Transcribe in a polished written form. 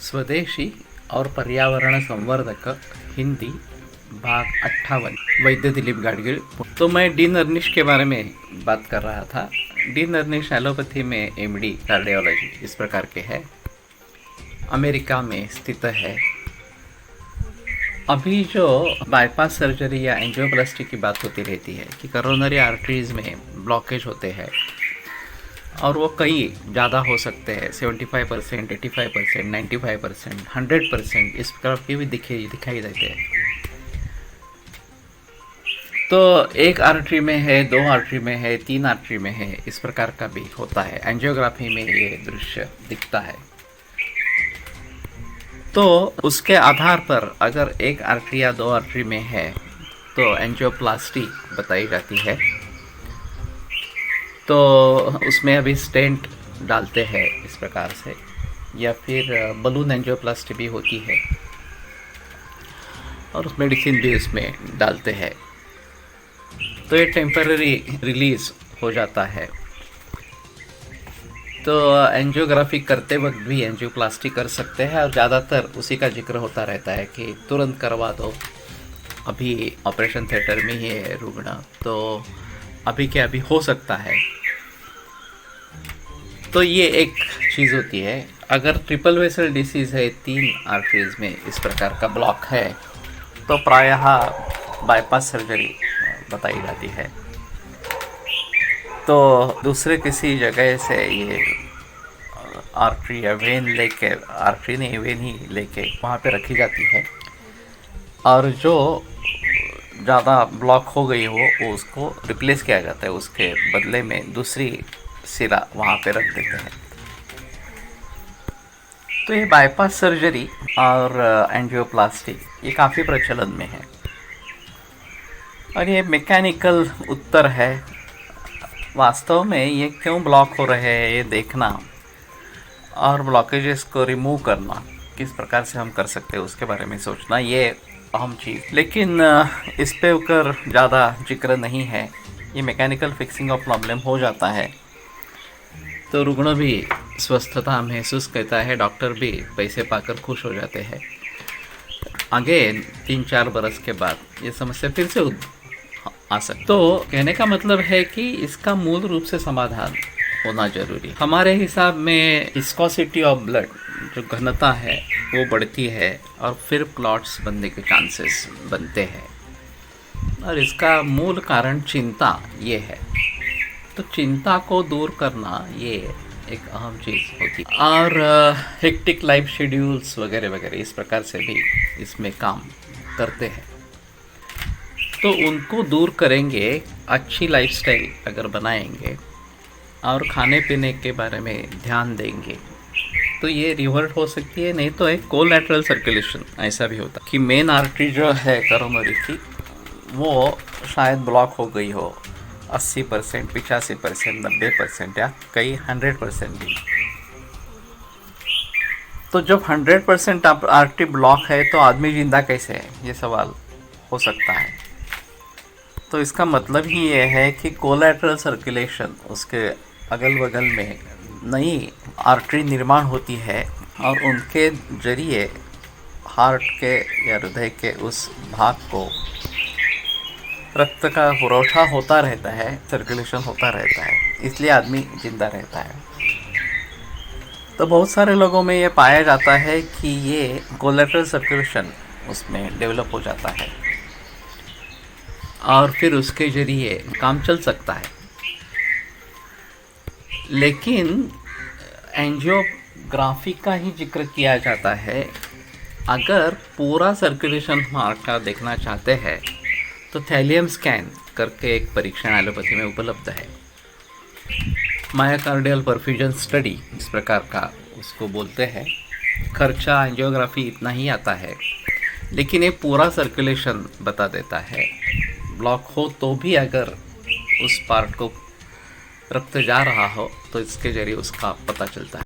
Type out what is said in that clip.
स्वदेशी और पर्यावरण संवर्धक हिंदी भाग 58 वैद्य दिलीप गाडगिल। तो मैं डीन अर्निश के बारे में बात कर रहा था। डीन अर्निश एलोपैथी में एमडी कार्डियोलॉजी इस प्रकार के है, अमेरिका में स्थित है। अभी जो बाईपास सर्जरी या एंजियोप्लास्टी की बात होती रहती है कि करोनरी आर्टरीज में ब्लॉकेज होते हैं और वो कई ज़्यादा हो सकते हैं, 75%, 85%, 95%, 100% इस प्रकार के भी दिखाई देते हैं। तो एक आर्टरी में है, 2 आर्टरी में है, 3 आर्टरी में है, इस प्रकार का भी होता है। एंजियोग्राफी में ये दृश्य दिखता है। तो उसके आधार पर अगर एक आर्टरी या 2 आर्टरी में है तो एंजियोप्लास्टी बताई जाती है। तो उसमें अभी स्टेंट डालते हैं इस प्रकार से, या फिर बलून एंजियोप्लास्टी भी होती है और उस मेडिसिन भी उसमें डालते हैं। तो ये टेम्पररी रिलीज हो जाता है। तो एंजियोग्राफी करते वक्त भी एंजियोप्लास्टी कर सकते हैं और ज़्यादातर उसी का जिक्र होता रहता है कि तुरंत करवा दो, अभी ऑपरेशन थिएटर में ही है रुग्ण, तो अभी के अभी हो सकता है। तो ये एक चीज़ होती है। अगर ट्रिपल वेसल डिसीज़ है, 3 आर्टरीज में इस प्रकार का ब्लॉक है, तो प्रायः बाईपास सर्जरी बताई जाती है। तो दूसरे किसी जगह से ये आर्टरी या वेन लेके, आर्टरी नहीं वेन ही लेके वहाँ पे रखी जाती है, और जो ज़्यादा ब्लॉक हो गई हो वो उसको रिप्लेस किया जाता है, उसके बदले में दूसरी सिरा वहाँ पे रख देते हैं। तो ये बाईपास सर्जरी और एंजियोप्लास्टी ये काफ़ी प्रचलन में है और ये मैकेनिकल उत्तर है। वास्तव में ये क्यों ब्लॉक हो रहे हैं ये देखना और ब्लॉकेजेस को रिमूव करना किस प्रकार से हम कर सकते हैं उसके बारे में सोचना, ये अहम चीज़। लेकिन इस पे ऊपर ज़्यादा जिक्र नहीं है। ये मैकेनिकल फिक्सिंग ऑफ प्रॉब्लम हो जाता है तो रुग्ण भी स्वस्थता महसूस करता है, डॉक्टर भी पैसे पाकर खुश हो जाते हैं। आगे 3-4 बरस के बाद ये समस्या फिर से आ सकती। तो कहने का मतलब है कि इसका मूल रूप से समाधान होना जरूरी। हमारे हिसाब में विस्कोसिटी ऑफ ब्लड, जो घनता है वो बढ़ती है और फिर क्लॉट्स बनने के चांसेस बनते हैं, और इसका मूल कारण चिंता ये है। तो चिंता को दूर करना ये एक अहम चीज़ होती है। और हेक्टिक लाइफ शेड्यूल्स वगैरह वगैरह इस प्रकार से भी इसमें काम करते हैं। तो उनको दूर करेंगे, अच्छी लाइफस्टाइल अगर बनाएंगे और खाने पीने के बारे में ध्यान देंगे तो ये रिवर्ट हो सकती है। नहीं तो एक कोलैटरल सर्कुलेशन ऐसा भी होता है कि मेन आर्टरी जो है करोनरी की वो शायद ब्लॉक हो गई हो 80%, 85%, 90% या कई 100% भी। तो जब 100% आर्टरी ब्लॉक है तो आदमी जिंदा कैसे है, ये सवाल हो सकता है। तो इसका मतलब ही ये है कि कोलैटरल सर्कुलेशन, उसके अगल बगल में नई आर्टरी निर्माण होती है और उनके जरिए हार्ट के या हृदय के उस भाग को रक्त का पुरवठा होता रहता है, सर्कुलेशन होता रहता है, इसलिए आदमी जिंदा रहता है। तो बहुत सारे लोगों में ये पाया जाता है कि ये कोलैटरल सर्कुलेशन उसमें डेवलप हो जाता है और फिर उसके जरिए काम चल सकता है। लेकिन एंजियोग्राफी का ही जिक्र किया जाता है। अगर पूरा सर्कुलेशन हार्ट का देखना चाहते हैं तो थैलियम स्कैन करके एक परीक्षण एलोपैथी में उपलब्ध है, मायोकार्डियल परफ्यूजन स्टडी इस प्रकार का उसको बोलते हैं। खर्चा एंजियोग्राफी इतना ही आता है, लेकिन ये पूरा सर्कुलेशन बता देता है। ब्लॉक हो तो भी अगर उस पार्ट को रक्त जा रहा हो तो इसके जरिए उसका पता चलता है।